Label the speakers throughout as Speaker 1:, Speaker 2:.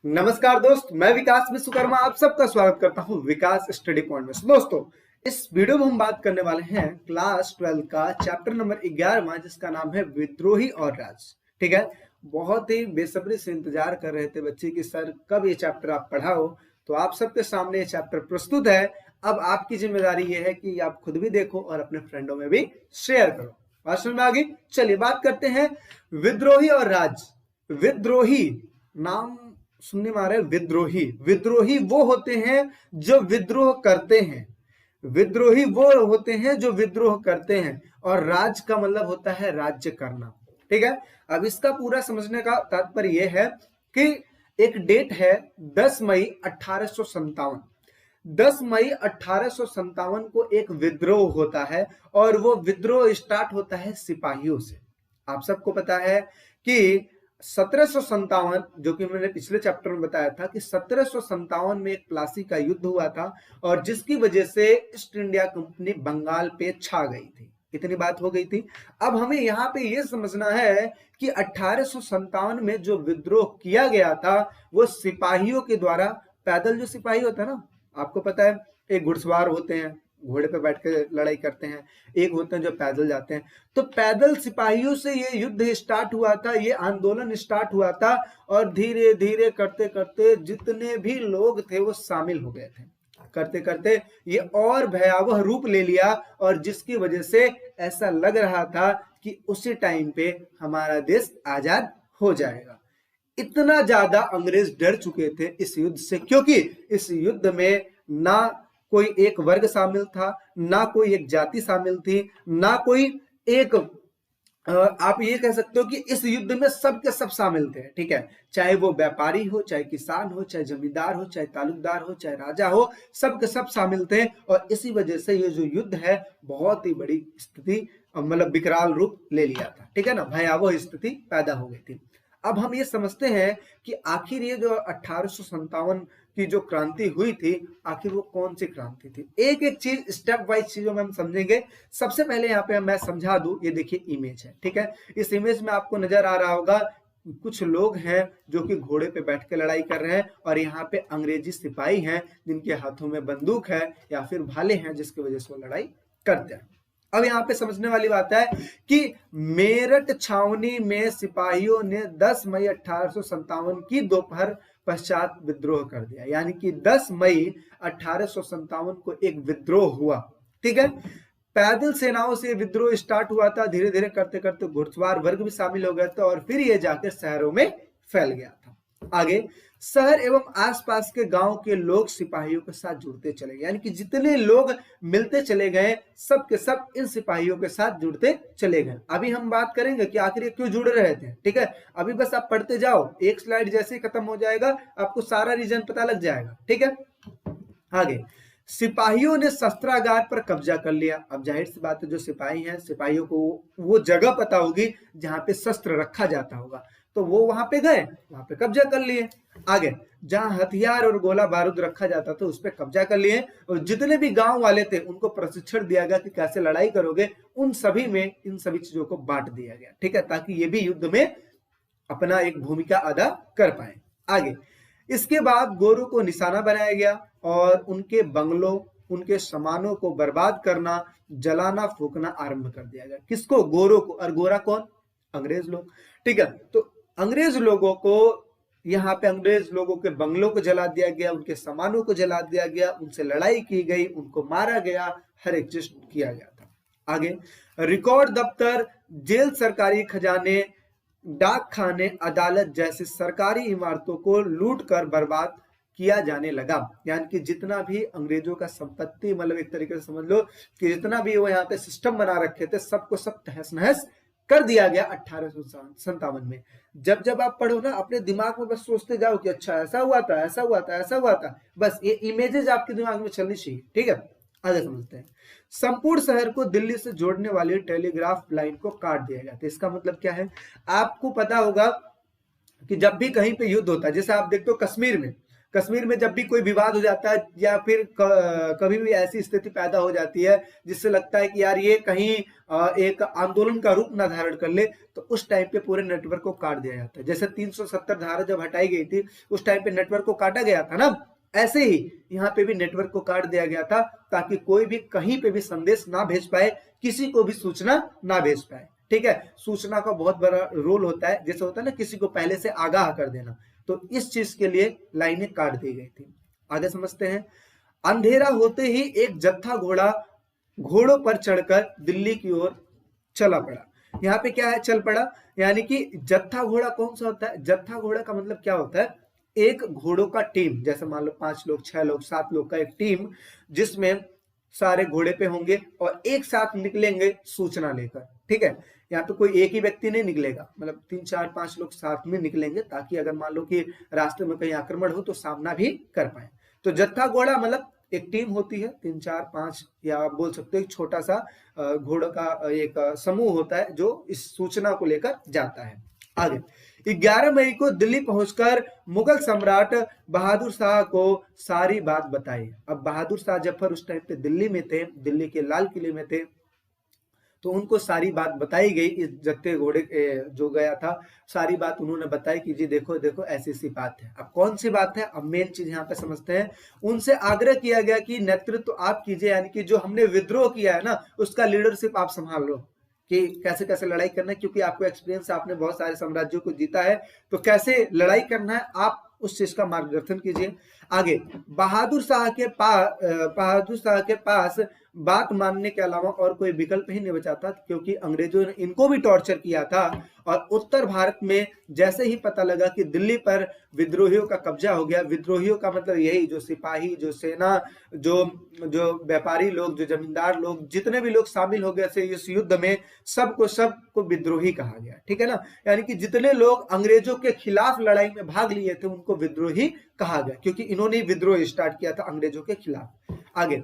Speaker 1: नमस्कार दोस्त, मैं विकास विश्वकर्मा आप सबका स्वागत करता हूं विकास स्टडी पॉइंट में। दोस्तों, इस वीडियो में हम बात करने वाले हैं क्लास 12 का चैप्टर नंबर 11 जिसका नाम है विद्रोही और राज। ठीक है, बहुत ही बेसब्री से इंतजार कर रहे थे बच्चे कि सर कब ये चैप्टर आप पढ़ाओ, तो आप सबके सामने ये चैप्टर प्रस्तुत है। अब आपकी जिम्मेदारी ये है कि आप खुद भी देखो और अपने फ्रेंडों में भी शेयर करो। बात समझ में आ गई? चलिए बात करते हैं विद्रोही और राज। विद्रोही नाम सुनने में आ रहा है, विद्रोही। विद्रोही वो होते हैं जो विद्रोह करते हैं। विद्रोही वो होते हैं जो विद्रोह करते हैं, और राज का मतलब होता है राज्य करना। ठीक है, अब इसका पूरा समझने का तात्पर्य यह है कि एक डेट है 10 मई 1857। 10 मई 1857 को एक विद्रोह होता है, और वो विद्रोह स्टार्ट होता है सिपाहियों से। आप सबको पता है कि 1757, जो कि मैंने पिछले चैप्टर में बताया था कि 1757 में एक प्लासी का युद्ध हुआ था, और जिसकी वजह से ईस्ट इंडिया कंपनी बंगाल पे छा गई थी। इतनी बात हो गई थी। अब हमें यहाँ पे ये समझना है कि 1857 में जो विद्रोह किया गया था वो सिपाहियों के द्वारा। पैदल जो सिपाही होता है ना, आपको पता है, एक घुड़सवार होते हैं, घोड़े पे बैठ के लड़ाई करते हैं, एक होते हैं जो पैदल जाते हैं। तो पैदल सिपाहियों से ये युद्ध स्टार्ट हुआ था, ये आंदोलन स्टार्ट हुआ था, और धीरे धीरे करते करते जितने भी लोग थे वो शामिल हो गए थे। करते करते ये और भयावह रूप ले लिया, और जिसकी वजह से ऐसा लग रहा था कि उसी टाइम पे हमारा देश आजाद हो जाएगा। इतना ज्यादा अंग्रेज डर चुके थे इस युद्ध से, क्योंकि इस युद्ध में ना कोई एक वर्ग शामिल था, ना कोई एक जाति शामिल थी, ना कोई एक आप ये कह सकते हो कि इस युद्ध में सब के सब शामिल थे। ठीक है, चाहे वो व्यापारी हो, चाहे किसान हो, चाहे जमींदार हो, चाहे तालुकदार हो, चाहे राजा हो, सब के सब शामिल थे। और इसी वजह से ये जो युद्ध है बहुत ही बड़ी स्थिति, मतलब विकराल रूप ले लिया था। ठीक है ना, भयावह स्थिति पैदा हो गई थी। अब हम ये समझते हैं कि आखिर ये जो 1857 की जो क्रांति हुई थी, आखिर वो कौन सी क्रांति थी। एक एक चीज स्टेप वाइज चीजों में हम समझेंगे। सबसे पहले यहाँ पे मैं समझा दूं, ये देखिए इमेज है। ठीक है, इस इमेज में आपको नजर आ रहा होगा कुछ लोग हैं जो कि घोड़े पे बैठ के लड़ाई कर रहे हैं, और यहाँ पे अंग्रेजी सिपाही हैं जिनके हाथों में बंदूक है या फिर भाले हैं, जिसकी वजह से वो लड़ाई करते हैं। अब यहाँ पे समझने वाली बात है कि मेरठ छावनी में सिपाहियों ने 10 मई 1857 की दोपहर पश्चात विद्रोह कर दिया। यानी कि 10 मई 1857 को एक विद्रोह हुआ। ठीक है, पैदल सेनाओं से विद्रोह स्टार्ट हुआ था, धीरे धीरे करते करते घुड़सवार वर्ग भी शामिल हो गए थे, और फिर ये जाकर शहरों में फैल गया था। आगे शहर एवं आसपास के गांव के लोग सिपाहियों के साथ जुड़ते चले गए। यानी कि जितने लोग मिलते चले गए, सब के सब इन सिपाहियों के साथ जुड़ते चले गए। अभी हम बात करेंगे कि आखिर ये क्यों जुड़ रहे थे। ठीक है, अभी बस आप पढ़ते जाओ, एक स्लाइड जैसे ही खत्म हो जाएगा आपको सारा रीजन पता लग जाएगा। ठीक है, आगे सिपाहियों ने शस्त्रागार पर कब्जा कर लिया। अब जाहिर सी बात है, जो सिपाही हैं, सिपाहियों को वो जगह पता होगी जहां पे शस्त्र रखा जाता होगा, तो वो वहां पे गए, वहां पे कब्जा कर लिए। आगे जहां हथियार और गोला बारूद रखा जाता था उस पर कब्जा कर लिए, और जितने भी गांव वाले थे उनको प्रशिक्षण दिया गया कि कैसे लड़ाई करोगे। उन सभी में इन सभी चीजों को बांट दिया गया। ठीक है, ताकि ये भी युद्ध में अपना एक भूमिका अदा कर पाए। आगे इसके बाद गोरों को निशाना बनाया गया, और उनके बंगलों, उनके सामानों को बर्बाद करना, जलाना, फूकना आरंभ कर दिया गया। किसको? गोरों को। और गोरा कौन? अंग्रेज लोग। ठीक है, तो अंग्रेज लोगों को, यहाँ पे अंग्रेज लोगों के बंगलों को जला दिया गया, उनके सामानों को जला दिया गया, उनसे लड़ाई की गई, उनको मारा गया, हर एक चीज किया गया था। आगे रिकॉर्ड दफ्तर, जेल, सरकारी खजाने, डाक खाने, अदालत जैसी सरकारी इमारतों को लूट कर बर्बाद किया जाने लगा। यानी कि जितना भी अंग्रेजों का संपत्ति, मतलब एक तरीके से समझ लो कि जितना भी वो यहाँ पे सिस्टम बना रखे थे, सबको सब तहस नहस कर दिया गया 1857 में। जब जब आप पढ़ो ना, अपने दिमाग में बस सोचते जाओ कि अच्छा ऐसा हुआ था, ऐसा हुआ था, ऐसा हुआ था। बस ये इमेजेस आपके दिमाग में चलनी चाहिए। ठीक है, आगे समझते हैं। संपूर्ण शहर को दिल्ली से जोड़ने वाली टेलीग्राफ लाइन को काट दिया गया था। इसका मतलब क्या है? आपको पता होगा कि जब भी कहीं पे युद्ध होता है, जैसे आप देखते हो कश्मीर में, कश्मीर में जब भी कोई विवाद हो जाता है या फिर कभी भी ऐसी स्थिति पैदा हो जाती है जिससे लगता है कि यार ये कहीं एक आंदोलन का रूप ना धारण कर ले, तो उस टाइम पे पूरे नेटवर्क को काट दिया जाता है। जैसे 370 धारा जब हटाई गई थी उस टाइम पे नेटवर्क को काटा गया था ना, ऐसे ही यहाँ पे भी नेटवर्क को काट दिया गया था ताकि कोई भी कहीं पे भी संदेश ना भेज पाए, किसी को भी सूचना ना भेज पाए। ठीक है, सूचना का बहुत बड़ा रोल होता है, जैसे होता है ना किसी को पहले से आगाह कर देना, तो इस चीज के लिए लाइनें काट दी गई थी। आगे समझते हैं। अंधेरा होते ही एक जत्था घोड़ों पर चढ़कर दिल्ली की ओर चला पड़ा। यहाँ पे क्या है, चल पड़ा, यानी कि जत्था घोड़ा कौन सा होता है? जत्था घोड़ा का मतलब क्या होता है? एक घोड़ों का टीम, जैसे मान लो 5 लोग 6 लोग 7 लोग का एक टीम, जिसमें सारे घोड़े पे होंगे और एक साथ निकलेंगे सूचना लेकर। ठीक है, यहाँ पे कोई एक ही व्यक्ति नहीं निकलेगा, मतलब 3 4 5 लोग साथ में निकलेंगे ताकि अगर मान लो कि रास्ते में कहीं आक्रमण हो तो सामना भी कर पाए। तो जत्था घोड़ा मतलब एक टीम होती है, 3 4 5, या आप बोल सकते हो एक छोटा सा घोड़ों का एक समूह होता है जो इस सूचना को लेकर जाता है। आगे 11 मई को दिल्ली पहुंचकर मुगल सम्राट बहादुर शाह को सारी बात बताई। अब बहादुर शाह जफर उस टाइम पे दिल्ली में थे, दिल्ली के लाल किले में थे, तो उनको सारी बात बताई गई। इस जत्थे घोड़े जो गया था, सारी बात उन्होंने बताई कि जी देखो देखो ऐसी सी बात है। अब कौन सी बात है, अब मेन चीज यहाँ पे समझते हैं। उनसे आग्रह किया गया कि नेतृत्व आप कीजिए, यानी कि जो हमने विद्रोह किया है ना उसका लीडरशिप आप संभाल लो, कि कैसे कैसे लड़ाई करना है, क्योंकि आपको एक्सपीरियंस, आपने बहुत सारे साम्राज्यों को जीता है, तो कैसे लड़ाई करना है आप उस चीज का मार्गदर्शन कीजिए। आगे बहादुर शाह के पास बात मानने के अलावा और कोई विकल्प ही नहीं बचा था, क्योंकि अंग्रेजों ने इनको भी टॉर्चर किया था। और उत्तर भारत में जैसे ही पता लगा कि दिल्ली पर विद्रोहियों का कब्जा हो गया, विद्रोहियों का मतलब यही जो सिपाही, जो सेना, जो व्यापारी लोग, जो जमींदार लोग, जितने भी लोग शामिल हो गए थे इस युद्ध में, सबको विद्रोही कहा गया। ठीक है ना, यानी कि जितने लोग अंग्रेजों के खिलाफ लड़ाई में भाग लिए थे उनको विद्रोही कहा गया, क्योंकि इन्होंने विद्रोह स्टार्ट किया था अंग्रेजों के खिलाफ। आगे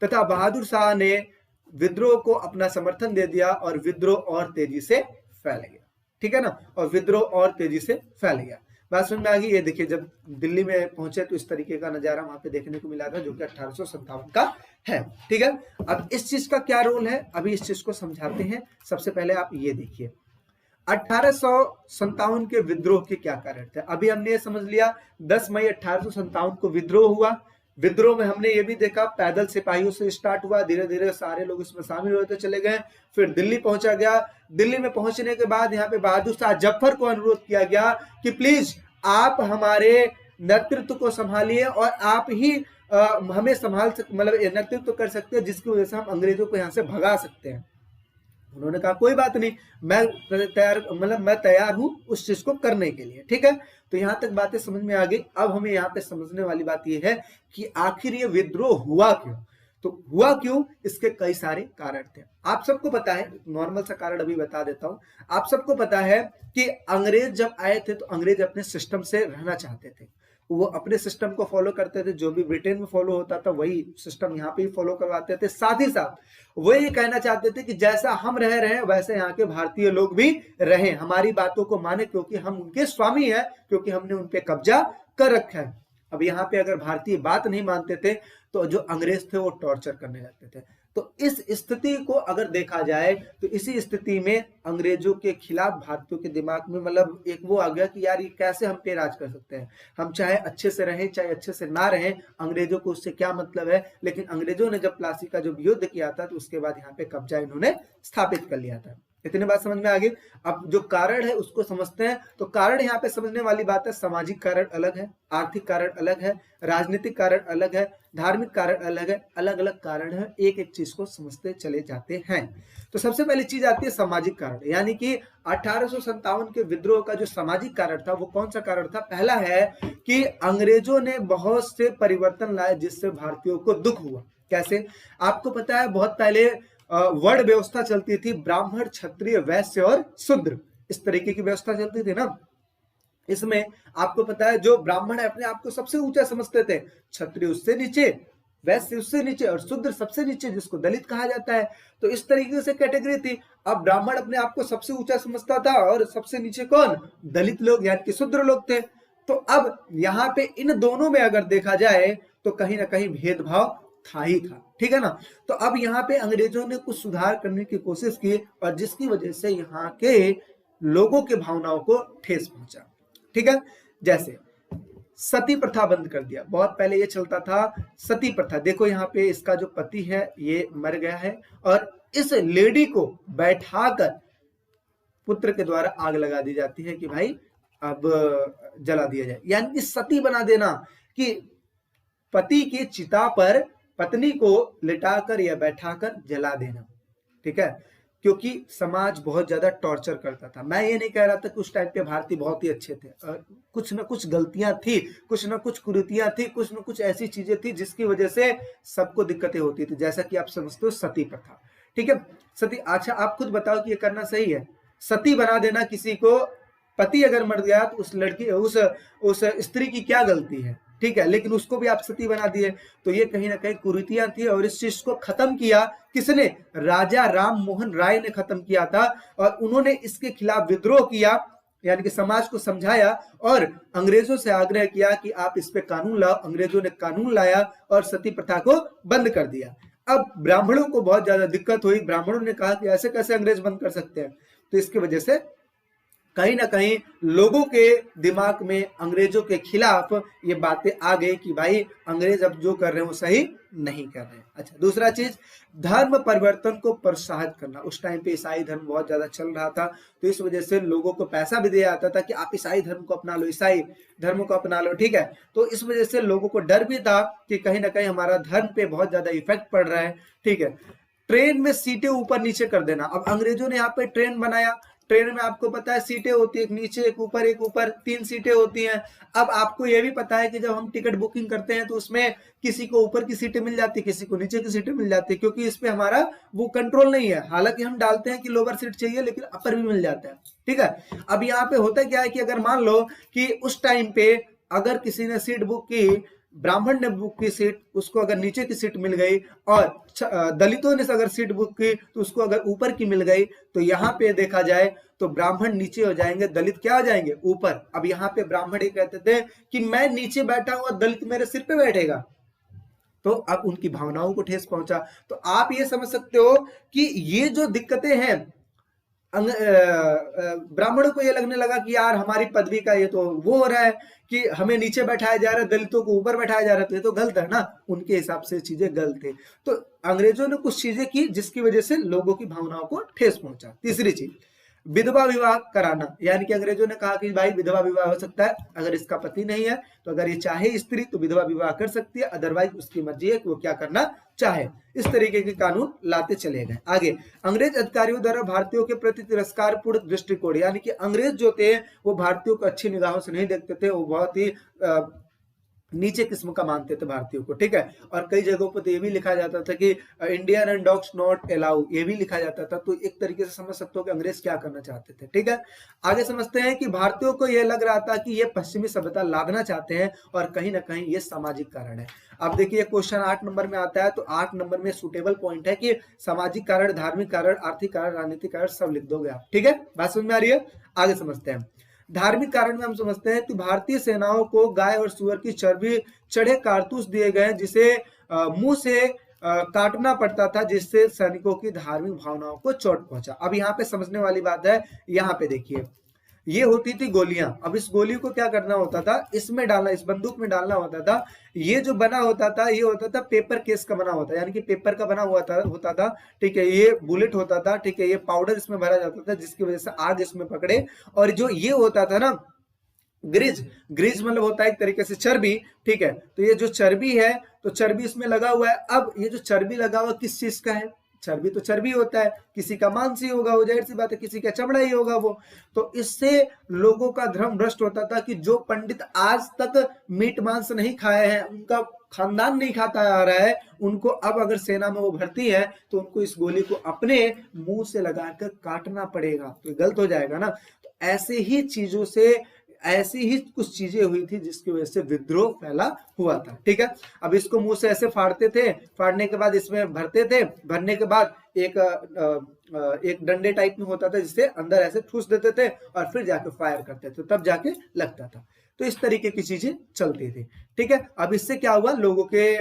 Speaker 1: तथा बहादुर शाह ने विद्रोह को अपना समर्थन दे दिया और विद्रोह और तेजी से फैल गया। ठीक है ना, और विद्रोह और तेजी से फैल गया। बात समझ में आ गई। ये देखिए जब दिल्ली में पहुंचे तो इस तरीके का नजारा वहां पे देखने को मिला था, जो कि 1857 का है। ठीक है, अब इस चीज का क्या रोल है, अभी इस चीज को समझाते हैं। सबसे पहले आप ये देखिए 1857 के विद्रोह के क्या कारण थे। अभी हमने ये समझ लिया 10 मई 1857 को विद्रोह हुआ। विद्रोह में हमने ये भी देखा पैदल सिपाहियों से स्टार्ट हुआ, धीरे धीरे सारे लोग इसमें शामिल होते चले गए, फिर दिल्ली पहुंचा गया। दिल्ली में पहुंचने के बाद यहाँ पे बहादुर शाह जफर को अनुरोध किया गया कि प्लीज आप हमारे नेतृत्व को संभालिए और आप ही हमें संभाल सकते, मतलब नेतृत्व कर सकते हैं, जिसकी वजह से हम अंग्रेजों को यहाँ से भगा सकते हैं। उन्होंने कहा कोई बात नहीं, मैं तैयार हूं उस चीज को करने के लिए। ठीक है, तो यहां तक बातें समझ में आ गई। अब हमें यहाँ पे समझने वाली बात यह है कि आखिर ये विद्रोह हुआ क्यों। तो हुआ क्यों, इसके कई सारे कारण थे। आप सबको पता है, नॉर्मल सा कारण अभी बता देता हूं। आप सबको पता है कि अंग्रेज जब आए थे तो अंग्रेज अपने सिस्टम से रहना चाहते थे, वो अपने सिस्टम को फॉलो करते थे, जो भी ब्रिटेन में फॉलो होता था वही सिस्टम यहाँ पे भी फॉलो करवाते थे। साथ ही साथ वो ये कहना चाहते थे कि जैसा हम रह रहे हैं वैसे यहाँ के भारतीय लोग भी रहें, हमारी बातों को माने, क्योंकि हम उनके स्वामी हैं, क्योंकि हमने उन पे कब्जा कर रखा है। अब यहाँ पे अगर भारतीय बात नहीं मानते थे तो जो अंग्रेज थे वो टॉर्चर करने लगते थे। तो इस स्थिति को अगर देखा जाए तो इसी स्थिति में अंग्रेजों के खिलाफ भारतीयों के दिमाग में मतलब एक वो आ गया कि यार ये कैसे हम पे राज कर सकते हैं, हम चाहे अच्छे से रहें चाहे अच्छे से ना रहें, अंग्रेजों को उससे क्या मतलब है। लेकिन अंग्रेजों ने जब प्लासी का जो युद्ध किया था तो उसके बाद यहाँ पे कब्जा इन्होंने स्थापित कर लिया था। इतनी बात समझ में आ गई। अब जो कारण है उसको समझते हैं। तो कारण यहाँ पे समझने वाली बात है, सामाजिक कारण अलग है, आर्थिक कारण अलग है, राजनीतिक कारण अलग है, धार्मिक कारण अलग है, अलग अलग कारण है। एक एक चीज को समझते चले जाते हैं। तो सबसे पहली चीज आती है सामाजिक कारण, यानी कि 1857 के विद्रोह का जो सामाजिक कारण था वो कौन सा कारण था। पहला है कि अंग्रेजों ने बहुत से परिवर्तन लाए जिससे भारतीयों को दुख हुआ। कैसे, आपको पता है बहुत पहले वर्ण व्यवस्था चलती थी, ब्राह्मण क्षत्रिय वैश्य और शूद्र, इस तरीके की व्यवस्था चलती थी ना। इसमें आपको पता है जो ब्राह्मण है अपने आप को सबसे ऊंचा समझते थे, क्षत्रिय उससे नीचे, वैश्य उससे नीचे और शूद्र सबसे नीचे, जिसको दलित कहा जाता है। तो इस तरीके से कैटेगरी थी। अब ब्राह्मण अपने आप को सबसे ऊंचा समझता था और सबसे नीचे कौन, दलित लोग यानी कि शूद्र लोग थे। तो अब यहाँ पे इन दोनों में अगर देखा जाए तो कहीं ना कहीं भेदभाव था ही था, ठीक है ना। तो अब यहाँ पे अंग्रेजों ने कुछ सुधार करने की कोशिश की और जिसकी वजह से यहाँ के लोगों के भावनाओं को ठेस पहुंचा, ठीक है। जैसे सती प्रथा बंद कर दिया। बहुत पहले ये चलता था सती प्रथा। देखो यहाँ पे इसका जो पति है ये मर गया है और इस लेडी को बैठाकर पुत्र के द्वारा आग लगा दी जाती है कि भाई अब जला दिया जाए, यानी कि सती बना देना कि पति की चिता पर पत्नी को लिटाकर या बैठाकर जला देना, ठीक है। क्योंकि समाज बहुत ज्यादा टॉर्चर करता था। मैं ये नहीं कह रहा था कि उस टाइम पे भारतीय बहुत ही अच्छे थे, कुछ ना कुछ गलतियां थी, कुछ ना कुछ कुरीतियां थी, कुछ ना कुछ ऐसी चीजें थी जिसकी वजह से सबको दिक्कतें होती थी, जैसा कि आप समझते हो सती प्रथा, ठीक है। सती, अच्छा आप खुद बताओ कि ये करना सही है? सती बना देना किसी को, पति अगर मर गया तो उस लड़की उस स्त्री की क्या गलती है, ठीक है, लेकिन उसको भी आप सती बना दिए। तो ये कहीं ना कहीं कुरीतियां थी और इस चीज को खत्म किया किसने? राजा राम मोहन राय ने खत्म किया था और उन्होंने इसके खिलाफ विद्रोह किया, यानी कि समाज को समझाया और अंग्रेजों से आग्रह किया कि आप इस पे कानून लाओ। अंग्रेजों ने कानून लाया और सती प्रथा को बंद कर दिया। अब ब्राह्मणों को बहुत ज्यादा दिक्कत हुई। ब्राह्मणों ने कहा कि ऐसे कैसे अंग्रेज बंद कर सकते हैं, तो इसकी वजह से कहीं ना कहीं लोगों के दिमाग में अंग्रेजों के खिलाफ ये बातें आ गई कि भाई अंग्रेज अब जो कर रहे हैं वो सही नहीं कर रहे हैं। अच्छा, दूसरा चीज, धर्म परिवर्तन को प्रोत्साहित करना। उस टाइम पे ईसाई धर्म बहुत ज्यादा चल रहा था, तो इस वजह से लोगों को पैसा भी दिया जाता था कि आप ईसाई धर्म को अपना लो, ईसाई धर्म को अपना लो, ठीक है। तो इस वजह से लोगों को डर भी था कि कहीं ना कहीं हमारा धर्म पे बहुत ज्यादा इफेक्ट पड़ रहा है, ठीक है। ट्रेन में सीटें ऊपर नीचे कर देना। अब अंग्रेजों ने यहाँ पे ट्रेन बनाया। ट्रेन में आपको पता है सीटें होती है, एक नीचे एक ऊपर 3 सीटें होती हैं। अब आपको यह भी पता है कि जब हम टिकट बुकिंग करते हैं तो उसमें किसी को ऊपर की सीटें मिल जाती है, किसी को नीचे की सीटें मिल जाती है, क्योंकि इस पे हमारा वो कंट्रोल नहीं है। हालांकि हम डालते हैं कि लोअर सीट चाहिए लेकिन अपर भी मिल जाता है, ठीक है। अब यहाँ पे होता क्या है कि अगर मान लो कि उस टाइम पे अगर किसी ने सीट बुक की, ब्राह्मण ने बुक की सीट, उसको अगर नीचे की सीट मिल गई और दलितों ने अगर सीट बुक की तो उसको अगर ऊपर की मिल गई, तो यहाँ पे देखा जाए तो ब्राह्मण नीचे हो जाएंगे, दलित क्या हो जाएंगे? ऊपर। अब यहाँ पे ब्राह्मण ये कहते थे कि मैं नीचे बैठा हूं और दलित मेरे सिर पे बैठेगा, तो अब उनकी भावनाओं को ठेस पहुंचा। तो आप ये समझ सकते हो कि ये जो दिक्कतें हैं, ब्राह्मणों को ये लगने लगा कि यार हमारी पदवी का ये तो वो हो रहा है कि हमें नीचे बैठाया जा रहा है, दलितों को ऊपर बैठाया जा रहा है, तो ये तो गलत है ना। उनके हिसाब से चीजें गलत थी। तो अंग्रेजों ने कुछ चीजें की जिसकी वजह से लोगों की भावनाओं को ठेस पहुंचा। तीसरी चीज, विधवा विवाह कराना, यानी कि अंग्रेजों ने कहा कि भाई विधवा विवाह हो सकता है, अगर इसका पति नहीं है तो अगर ये चाहे स्त्री तो विधवा विवाह कर सकती है, अदरवाइज उसकी मर्जी है कि वो क्या करना चाहे। इस तरीके के कानून लाते चले गए। आगे, अंग्रेज अधिकारियों द्वारा भारतीयों के प्रति तिरस्कारपूर्ण दृष्टिकोण, यानी कि अंग्रेज जो थे वो भारतीयों को अच्छी निगाहों से नहीं देखते थे, वो बहुत ही नीचे किस्म का मानते थे भारतीयों को, ठीक है। और कई जगहों पर तो ये भी लिखा जाता था कि Indian and dogs not allow, ये भी लिखा जाता था। तो एक तरीके से समझ सकते हो कि अंग्रेज क्या करना चाहते थे, ठीक है। आगे समझते हैं कि भारतीयों को यह लग रहा था कि ये पश्चिमी सभ्यता लादना चाहते हैं और कहीं ना कहीं ये सामाजिक कारण है। अब देखिए क्वेश्चन 8 नंबर में आता है, तो 8 नंबर में सुटेबल पॉइंट है कि सामाजिक कारण, धार्मिक कारण, आर्थिक कारण, राजनीतिक कारण सब लिख दोगे आप, ठीक है। बात समझ में आ रही है? आगे समझते हैं। धार्मिक कारण में हम समझते हैं कि भारतीय सेनाओं को गाय और सुअर की चर्बी चढ़े कारतूस दिए गए जिसे मुंह से काटना पड़ता था, जिससे सैनिकों की धार्मिक भावनाओं को चोट पहुंचा। अब यहाँ पे समझने वाली बात है, यहाँ पे देखिए ये होती थी गोलियां। अब इस गोली को क्या करना होता था, इसमें डालना, इस बंदूक में डालना होता था। ये जो बना होता था ये होता था पेपर केस का बना होता, यानी कि पेपर का बना हुआ होता था, ठीक है। ये बुलेट होता था, ठीक है। ये पाउडर इसमें भरा जाता था जिसकी वजह से आग इसमें पकड़े। और जो ये होता था ना ग्रिज, ग्रिज मतलब होता है एक तरीके से चर्बी, ठीक है। तो ये जो चर्बी है, तो चर्बी इसमें लगा हुआ है। अब ये जो चर्बी लगा हुआ किस चीज का है? चर्बी तो चर्बी होता है, किसी का मांस ही होगा वो, जाहिर सी बात है, किसी का चमड़ा ही होगा वो। तो इससे लोगों का धर्म भ्रष्ट होता था कि जो पंडित आज तक मीट मांस नहीं खाए हैं, उनका खानदान नहीं खाता आ रहा है, उनको अब अगर सेना में वो भर्ती है तो उनको इस गोली को अपने मुंह से लगाकर काटना पड़ेगा, तो गलत हो जाएगा ना। तो ऐसे ही चीजों से, ऐसी ही कुछ चीजें हुई थी जिसकी वजह से विद्रोह फैला हुआ था, ठीक है। अब इसको मुंह से ऐसे फाड़ते थे, फाड़ने के बाद इसमें भरते थे, भरने के बाद एक डंडे टाइप में होता था जिससे अंदर ऐसे ठूस देते थे और फिर जाके फायर करते थे, तब जाके लगता था। तो इस तरीके की चीजें चलती थी। ठीक है, अब इससे क्या हुआ, लोगों के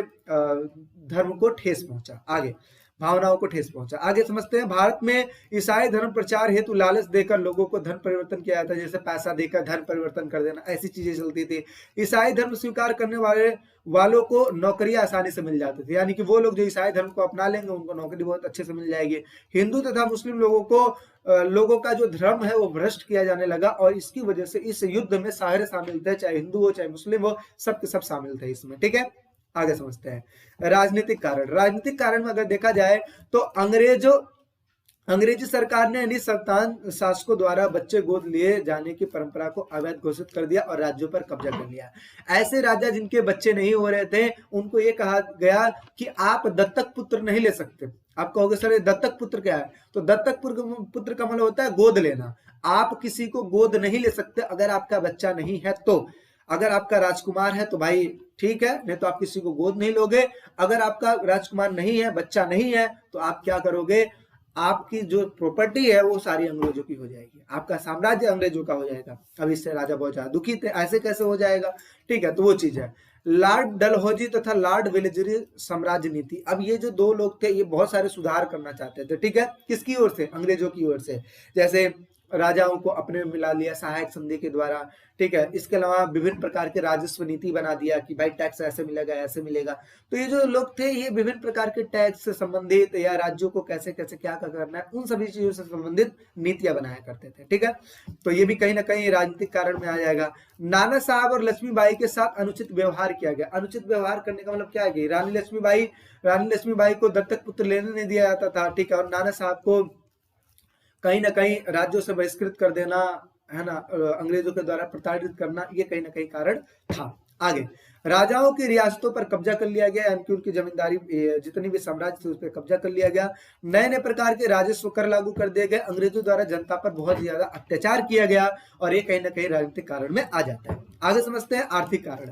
Speaker 1: धर्म को ठेस पहुंचा, आगे भावनाओं को ठेस पहुंचा। आगे समझते हैं, भारत में ईसाई धर्म प्रचार हेतु लालच देकर लोगों को धर्म परिवर्तन किया जाता है, जैसे पैसा देकर धर्म परिवर्तन कर देना, ऐसी चीजें चलती थी। ईसाई धर्म स्वीकार करने वालों को नौकरियां आसानी से मिल जाती थी, यानी कि वो लोग जो ईसाई धर्म को अपना लेंगे उनको नौकरी बहुत अच्छे से मिल जाएगी। हिंदू तथा मुस्लिम लोगों का जो धर्म है वो भ्रष्ट किया जाने लगा, और इसकी वजह से इस युद्ध में सारे शामिल थे, चाहे हिंदू हो चाहे मुस्लिम हो, सब के सब शामिल थे इसमें। ठीक है, आगे समझते हैं राजनीतिक कारण। राजनीतिक कारण में अगर देखा जाए तो अंग्रेजी सरकार ने निसंतान शासकों द्वारा बच्चे गोद लिए जाने की परंपरा को अवैध घोषित कर दिया और राज्यों पर कब्जा कर लिया। ऐसे राजा जिनके बच्चे नहीं हो रहे थे उनको ये कहा गया कि आप दत्तक पुत्र नहीं ले सकते। आप कहोगे सर दत्तक पुत्र क्या है, तो दत्तक पुत्र का मतलब होता है गोद लेना। आप किसी को गोद नहीं ले सकते अगर आपका बच्चा नहीं है तो। अगर आपका राजकुमार है तो भाई ठीक है, नहीं तो आप किसी को गोद नहीं लोगे। अगर आपका राजकुमार नहीं है, बच्चा नहीं है, तो आप क्या करोगे, आपकी जो प्रॉपर्टी है वो सारी अंग्रेजों की हो जाएगी, आपका साम्राज्य अंग्रेजों का हो जाएगा। अब इससे राजा बहुत ज्यादा दुखी थे, ऐसे कैसे हो जाएगा। ठीक है, तो वो चीज है। लॉर्ड डलहौजी तथा लॉर्ड वेलेस्ली साम्राज्य नीति। अब ये जो दो लोग थे ये बहुत सारे सुधार करना चाहते थे। ठीक है, किसकी ओर से, अंग्रेजों की ओर से। जैसे राजाओं को अपने में मिला लिया सहायक संधि के द्वारा। ठीक है, इसके अलावा विभिन्न प्रकार के राजस्व नीति बना दिया कि भाई टैक्स ऐसे मिलेगा ऐसे मिलेगा। तो ये जो लोग थे ये विभिन्न प्रकार के टैक्स से संबंधित या राज्यों को कैसे कैसे क्या करना है उन सभी चीजों से संबंधित नीतियां बनाया करते थे। ठीक है, तो ये भी कहीं ना कहीं राजनीतिक कारण में आ जाएगा। नाना साहब और लक्ष्मीबाई के साथ अनुचित व्यवहार किया गया। अनुचित व्यवहार करने का मतलब क्या है कि रानी लक्ष्मीबाई को दत्तक पुत्र लेने नहीं दिया जाता था। ठीक है, और नाना साहब को कहीं ना कहीं राज्यों से बहिष्कृत कर देना, है ना, अंग्रेजों के द्वारा प्रताड़ित करना, ये कहीं ना कहीं कारण था। आगे राजाओं की रियासतों पर कब्जा कर लिया गया, यानी कि उनकी जमींदारी जितनी भी साम्राज्य थे उस पर कब्जा कर लिया गया। नए नए प्रकार के राजस्व कर लागू कर दिए गए। अंग्रेजों द्वारा जनता पर बहुत ज्यादा अत्याचार किया गया, और ये कहीं ना कहीं राजनीतिक कारण में आ जाता है। आगे समझते हैं आर्थिक कारण।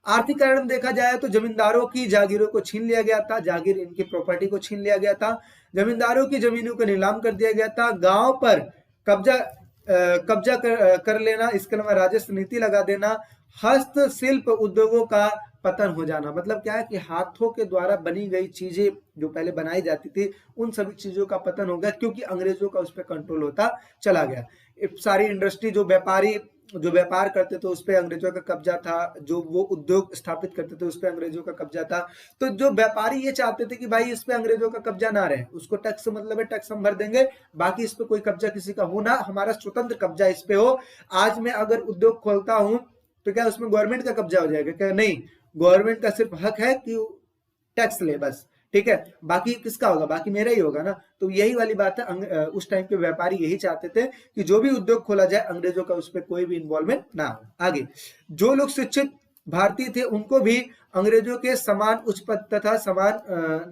Speaker 1: आर्थिक कारण में देखा जाए तो जमींदारों की जागीरों को छीन लिया गया था, जागीर इनकी प्रॉपर्टी को छीन लिया गया था। जमींदारों की जमीनों को नीलाम कर दिया गया था। गांव पर कब्जा कर लेना, इसके अलावा राजस्व नीति लगा देना। हस्तशिल्प उद्योगों का पतन हो जाना, मतलब क्या है कि हाथों के द्वारा बनी गई चीजें जो पहले बनाई जाती थी उन सभी चीजों का पतन हो गया, क्योंकि अंग्रेजों का उस पर कंट्रोल होता चला गया। सारी इंडस्ट्री जो व्यापार करते थे उस पर अंग्रेजों का कब्जा था, जो वो उद्योग स्थापित करते थे उस पर अंग्रेजों का कब्जा था। तो जो व्यापारी ये चाहते थे कि भाई इस पे अंग्रेजों का कब्जा ना रहे, उसको टैक्स मतलब है टैक्स हम भर देंगे, बाकी इस पे कोई कब्जा किसी का हो ना, हमारा स्वतंत्र कब्जा इस पे हो। आज मैं अगर उद्योग खोलता हूं तो क्या उसमें गवर्नमेंट का कब्जा हो जाएगा, क्या नहीं, गवर्नमेंट का सिर्फ हक है कि टैक्स ले बस। ठीक है, बाकी किसका होगा, बाकी मेरा ही होगा ना। तो यही वाली बात है, उस टाइम के व्यापारी यही चाहते थे कि जो भी उद्योग खोला जाए अंग्रेजों का उस पर कोई भी इन्वॉल्वमेंट ना हो। आगे जो लोग शिक्षित भारतीय थे उनको भी अंग्रेजों के समान उच्च पद तथा समान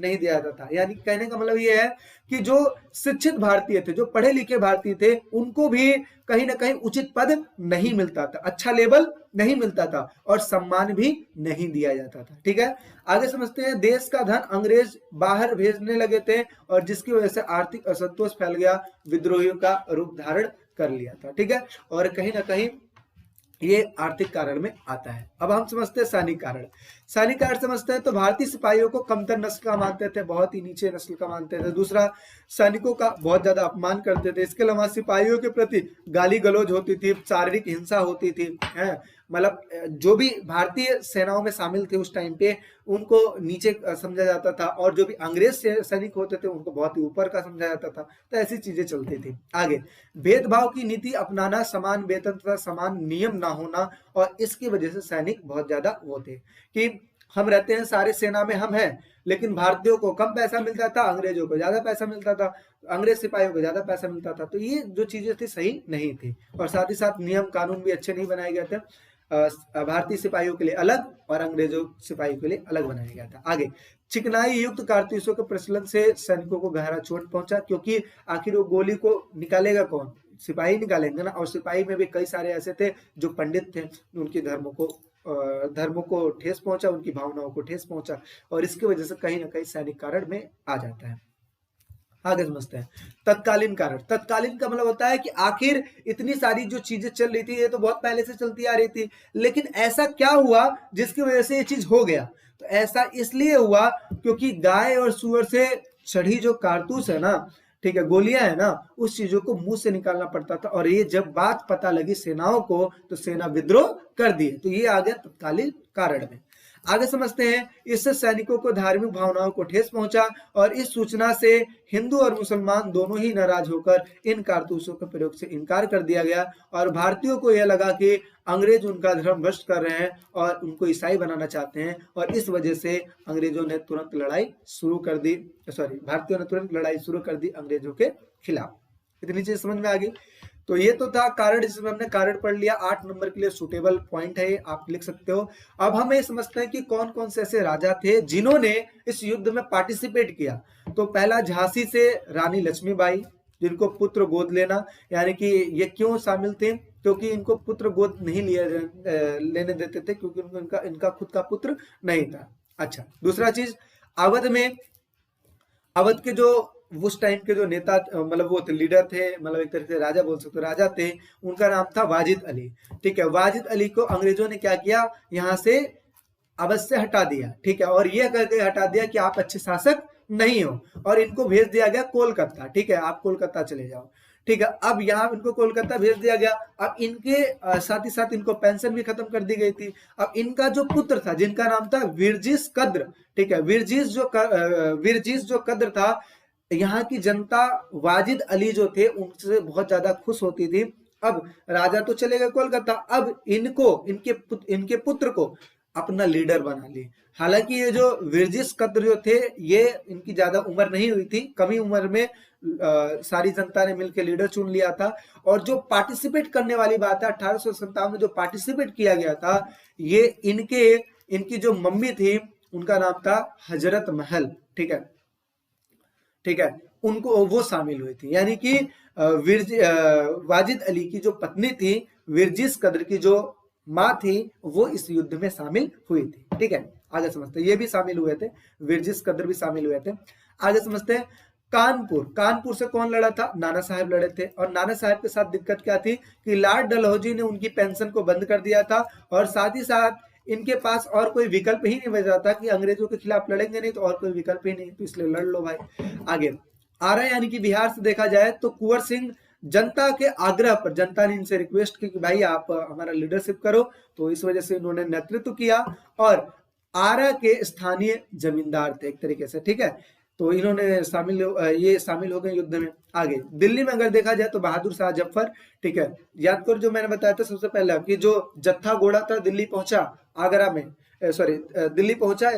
Speaker 1: नहीं दिया जाता था। यानी कहने का मतलब ये है कि जो शिक्षित भारतीय थे, जो पढ़े लिखे भारतीय थे, उनको भी कहीं ना कहीं उचित पद नहीं मिलता था, अच्छा लेवल नहीं मिलता था, और सम्मान भी नहीं दिया जाता था। ठीक है, आगे समझते हैं। देश का धन अंग्रेज बाहर भेजने लगे थे, और जिसकी वजह से आर्थिक असंतोष फैल गया, विद्रोहियों का रूप धारण कर लिया था। ठीक है, और कहीं ना कहीं ये आर्थिक कारण में आता है। अब हम समझते हैं सैनिक कारण। सैनिक कारण समझते हैं तो भारतीय सिपाहियों को कमतर नस्ल का मानते थे, बहुत ही नीचे नस्ल का मानते थे। दूसरा, सैनिकों का बहुत ज्यादा अपमान करते थे। इसके अलावा सिपाहियों के प्रति गाली गलौज होती थी, शारीरिक हिंसा होती थी, है मतलब जो भी भारतीय सेनाओं में शामिल थे उस टाइम पे उनको नीचे समझा जाता था, और जो भी अंग्रेज सैनिक होते थे उनको बहुत ही ऊपर का समझा जाता था। तो ऐसी चीजें चलती थी। आगे भेदभाव की नीति अपनाना, समान वेतन तथा समान नियम ना होना, और इसकी वजह से सैनिक बहुत ज्यादा वो थे कि हम रहते हैं सारे सेना में हम हैं, लेकिन भारतीयों को कम पैसा मिलता था, अंग्रेजों को ज्यादा पैसा मिलता था, अंग्रेज सिपाहियों को ज्यादा पैसा मिलता था। तो ये जो चीजें थी सही नहीं थी, और साथ ही साथ नियम कानून भी अच्छे नहीं बनाए गए थे। भारतीय सिपाहियों के लिए अलग और अंग्रेजों सिपाहियों के लिए अलग बनाया गया था। आगे चिकनाई युक्त कारतूसों के प्रचलन से सैनिकों को गहरा चोट पहुंचा, क्योंकि आखिर वो गोली को निकालेगा कौन, सिपाही निकालेंगे ना, और सिपाही में भी कई सारे ऐसे थे जो पंडित थे, उनके धर्मों को ठेस पहुंचा, उनकी भावनाओं को ठेस पहुंचा, और इसकी वजह से कहीं ना कहीं सैनिक कारण में आ जाता है। आगे समझते हैं। तत्कालीन कारण, तत्कालीन का मतलब होता है कि आखिर इतनी सारी जो चीजें चल रही थी ये तो बहुत पहले से चलती आ रही थी, लेकिन ऐसा क्या हुआ जिसकी वजह से ये चीज हो गया? तो ऐसा इसलिए हुआ क्योंकि गाय और सुअर से चढ़ी जो कारतूस है ना, ठीक है, गोलियां है ना, उस चीजों को मुंह से निकालना पड़ता था, और ये जब बात पता लगी सेनाओं को तो सेना विद्रोह कर दिए। तो ये आ गया तत्कालीन कारण में। आगे समझते हैं, इससे सैनिकों को धार्मिक भावनाओं को ठेस पहुंचा और इस सूचना से हिंदू और मुसलमान दोनों ही नाराज होकर इन कारतूसों के प्रयोग से इनकार कर दिया गया, और भारतीयों को यह लगा कि अंग्रेज उनका धर्म भ्रष्ट कर रहे हैं और उनको ईसाई बनाना चाहते हैं, और इस वजह से अंग्रेजों ने तुरंत लड़ाई शुरू कर दी, भारतीयों ने तुरंत लड़ाई शुरू कर दी अंग्रेजों के खिलाफ। इतनी चीज समझ में आ गई। तो ये तो था कारण, जिसमें हमने कारण पढ़ लिया। 8 नंबर के लिए सुटेबल पॉइंट है, आप लिख सकते हो। अब हम ये समझते हैं कि कौन कौन से ऐसे राजा थे जिन्होंने इस युद्ध में पार्टिसिपेट किया। तो पहला, झांसी से रानी लक्ष्मीबाई, जिनको पुत्र गोद लेना, यानी कि ये क्यों शामिल थे? क्योंकि इनको पुत्र गोद नहीं लेने देते थे, क्योंकि इनका खुद का पुत्र नहीं था। अच्छा, दूसरा चीज, अवध में, अवध के जो उस टाइम के जो नेता, मतलब वो लीडर थे, मतलब एक तरीके से राजा बोल सकते हो, राजा थे, उनका नाम था वाजिद अली। ठीक है, वाजिद अली को अंग्रेजों ने क्या किया, यहाँ से अवध से हटा दिया। ठीक है, और ये करके हटा दिया कि आप अच्छे शासक नहीं हो, और इनको भेज दिया गया कोलकाता। ठीक है, आप कोलकाता चले जाओ। ठीक है, अब यहाँ इनको कोलकाता भेज दिया गया। अब इनके साथ ही साथ इनको पेंशन भी खत्म कर दी गई थी। अब इनका जो पुत्र था, जिनका नाम था विरजिस कद्र, ठीक है, विरजिस जो कद्र था, यहाँ की जनता वाजिद अली जो थे उनसे बहुत ज्यादा खुश होती थी। अब राजा तो चले गए कोलकाता, अब इनके पुत्र को अपना लीडर बना ली। हालांकि ये जो विरजिस कद्र जो थे, ये इनकी ज्यादा उम्र नहीं हुई थी, कमी उम्र में सारी जनता ने मिलकर लीडर चुन लिया था। और जो पार्टिसिपेट करने वाली बात है, 1857 में जो पार्टिसिपेट किया गया था, ये इनकी जो मम्मी थी उनका नाम था हजरत महल। ठीक है, ठीक है, उनको वो शामिल हुई थी, यानी कि वाजिद अली की जो पत्नी थी, विरजिस कद्र की जो माँ थी, वो इस युद्ध में शामिल हुई थी। ठीक है, आगे समझते हैं, ये भी शामिल हुए थे, विरजिस कद्र भी शामिल हुए थे। आगे समझते हैं, कानपुर से कौन लड़ा था? नाना साहब लड़े थे। और नाना साहब के साथ दिक्कत क्या थी कि लॉर्ड डलहौजी ने उनकी पेंशन को बंद कर दिया था, और साथ ही साथ इनके पास और कोई विकल्प ही नहीं बचा था कि अंग्रेजों के खिलाफ लड़ेंगे नहीं तो और कोई विकल्प ही नहीं, तो इसलिए लड़ लो भाई। आगे आरा यानी कि बिहार से देखा जाए तो कुंवर सिंह, जनता के आग्रह पर, जनता ने इनसे रिक्वेस्ट की कि भाई आप हमारा लीडरशिप करो, तो इस वजह से इन्होंने नेतृत्व किया, और आरा के स्थानीय जमींदार थे एक तरीके से। ठीक है, तो इन्होंने ये शामिल हो गए युद्ध में। आगे दिल्ली में अगर देखा जाए तो बहादुर शाह जफर, ठीक है, याद करो जो मैंने बताया था सबसे पहले कि जो जत्था घोड़ा था दिल्ली पहुंचा, आगरा में, दिल्ली पहुंचा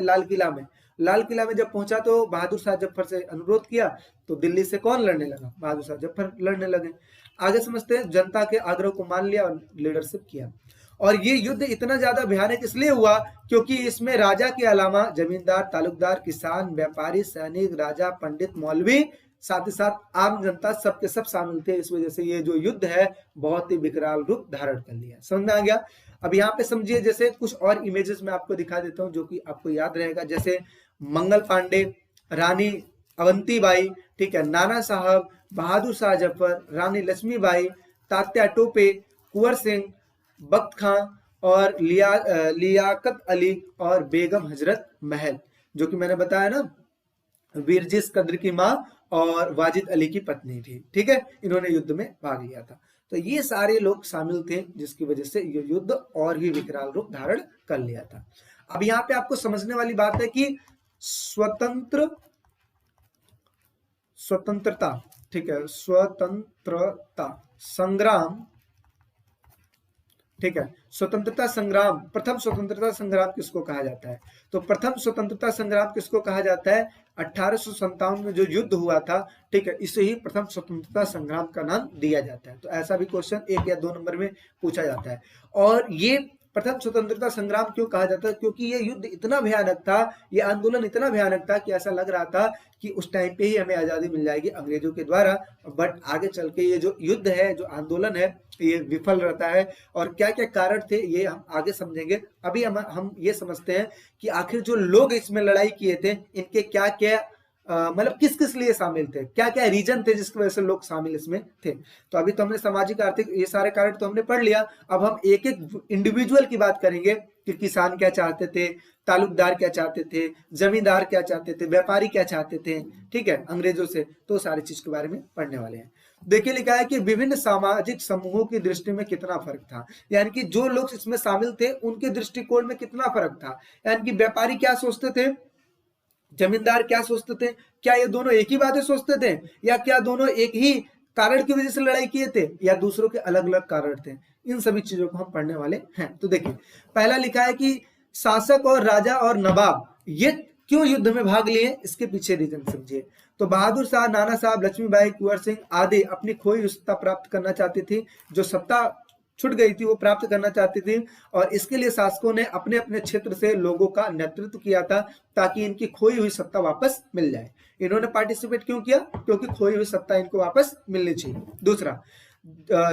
Speaker 1: लाल किला में जब पहुंचा तो बहादुर शाह जफर से अनुरोध किया, तो दिल्ली से कौन लड़ने लगा? बहादुर शाह जफर लड़ने लगे। आगे समझते हैं, जनता के आग्रह को मान लिया और लीडरशिप किया। और ये युद्ध इतना ज्यादा भयानक इसलिए हुआ क्योंकि इसमें राजा के अलावा जमींदार, तालुकदार, किसान, व्यापारी, सैनिक, राजा, पंडित, मौलवी, साथ ही साथ आम जनता, सबके सब शामिल थे। इस वजह से ये जो युद्ध है बहुत ही विकराल रूप धारण कर लिया। समझ में आ गया? अब यहाँ पे समझिए, जैसे कुछ और इमेजेस में आपको दिखा देता हूँ जो कि आपको याद रहेगा। जैसे मंगल पांडे, रानी अवंतीबाई, ठीक है, नाना साहब, बहादुर शाह जफर, रानी लक्ष्मीबाई, तात्या टोपे, कुंवर सिंह, बख्त खां और लियाकत अली और बेगम हजरत महल, जो कि मैंने बताया ना, विरजिस कद्र की माँ और वाजिद अली की पत्नी थी। ठीक है, इन्होंने युद्ध में भाग लिया था। तो ये सारे लोग शामिल थे, जिसकी वजह से ये युद्ध और भी विकराल रूप धारण कर लिया था। अब यहाँ पे आपको समझने वाली बात है कि स्वतंत्रता, ठीक है, स्वतंत्रता संग्राम, ठीक है, स्वतंत्रता संग्राम, प्रथम स्वतंत्रता संग्राम किसको कहा जाता है? तो प्रथम स्वतंत्रता संग्राम किसको कहा जाता है? 1857 में जो युद्ध हुआ था, ठीक है, इसे ही प्रथम स्वतंत्रता संग्राम का नाम दिया जाता है। तो ऐसा भी क्वेश्चन 1 या 2 नंबर में पूछा जाता है। और ये प्रथम स्वतंत्रता संग्राम क्यों कहा जाता है? क्योंकि ये युद्ध इतना भयानक था, ये आंदोलन इतना भयानक था कि ऐसा लग रहा था कि उस टाइम पे ही हमें आजादी मिल जाएगी अंग्रेजों के द्वारा। बट आगे चल के ये जो युद्ध है, जो आंदोलन है, ये विफल रहता है। और क्या क्या कारण थे ये हम आगे समझेंगे। अभी हम ये समझते हैं कि आखिर जो लोग इसमें लड़ाई किए थे, इनके क्या क्या मतलब किस किस लिए शामिल थे, क्या क्या रीजन थे जिसकी वजह से लोग शामिल इसमें थे। तो अभी तो हमने सामाजिक आर्थिक ये सारे कारण तो हमने पढ़ लिया। अब हम एक एक इंडिविजुअल की बात करेंगे कि किसान क्या चाहते थे, तालुकदार क्या चाहते थे, जमींदार क्या चाहते थे, व्यापारी क्या चाहते थे, ठीक है, अंग्रेजों से। तो सारी चीज के बारे में पढ़ने वाले हैं। देखिए लिखा है कि विभिन्न सामाजिक समूहों की दृष्टि में कितना फर्क था, यानी कि जो लोग इसमें शामिल थे उनके दृष्टिकोण में कितना फर्क था। यानी कि व्यापारी क्या सोचते थे, जमींदार क्या सोचते थे, क्या ये दोनों एक ही बातें सोचते थे, या क्या दोनों एक ही कारण की वजह से लड़ाई किए थे, या दूसरों के अलग अलग कारण थे। इन सभी चीजों को हम पढ़ने वाले हैं। तो देखिए पहला लिखा है कि शासक और राजा और नवाब ये क्यों युद्ध में भाग लिए, इसके पीछे रीजन समझिए। तो बहादुर शाह, नाना साहब, लक्ष्मीबाई, कुंवर सिंह आदि अपनी खोई हुई सत्ता प्राप्त करना चाहती थी। जो सत्ता छूट गई थी वो प्राप्त करना चाहती थी, और इसके लिए शासकों ने अपने अपने क्षेत्र से लोगों का नेतृत्व किया था ताकि इनकी खोई हुई सत्ता वापस मिल जाए। इन्होंने पार्टिसिपेट क्यों किया, क्योंकि खोई हुई सत्ता इनको वापस मिलनी चाहिए। दूसरा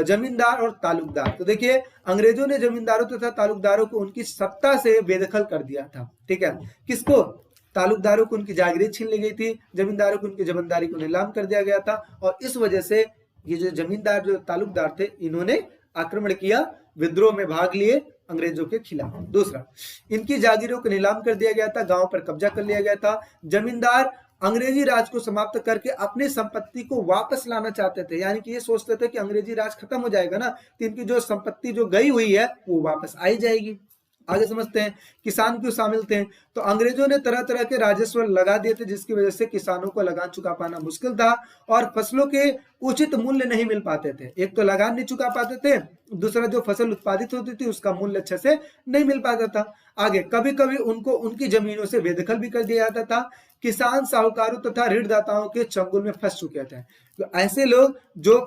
Speaker 1: जमींदार और तालुकदार। तो देखिए अंग्रेजों ने जमींदारों तथा तालुकदारों को उनकी सत्ता से बेदखल कर दिया था, ठीक है। किसको, तालुकदारों को उनकी जागीरें छीन ली गई थी, जमींदारों को उनकी जमींदारी को नीलाम कर दिया गया था, और इस वजह से ये जो जमींदार जो तालुकदार थे इन्होंने आक्रमण किया, विद्रोह में भाग लिए अंग्रेजों के खिलाफ। दूसरा, इनकी जागीरों को नीलाम कर दिया गया था, गांव पर कब्जा कर लिया गया था। जमींदार अंग्रेजी राज को समाप्त करके अपनी संपत्ति को वापस लाना चाहते थे, यानी कि ये सोचते थे कि अंग्रेजी राज खत्म हो जाएगा ना, तो इनकी जो संपत्ति जो गई हुई है वो वापस आई जाएगी। आगे समझते हैं किसान क्यों शामिल थे। तो अंग्रेजों ने तरह तरह के राजस्व लगा दिए थे जिसकी वजह से किसानों को लगान चुका पाना मुश्किल था, और फसलों के उचित मूल्य नहीं मिल पाते थे। एक तो लगान नहीं चुका पाते थे, दूसरा जो फसल उत्पादित होती थी उसका मूल्य अच्छे से नहीं मिल पाता था। आगे कभी कभी उनको उनकी जमीनों से बेदखल भी कर दिया जाता था। किसान साहूकारों तथा ऋणदाताओं के चंगुल में फंस चुके थे। तो ऐसे लोग जो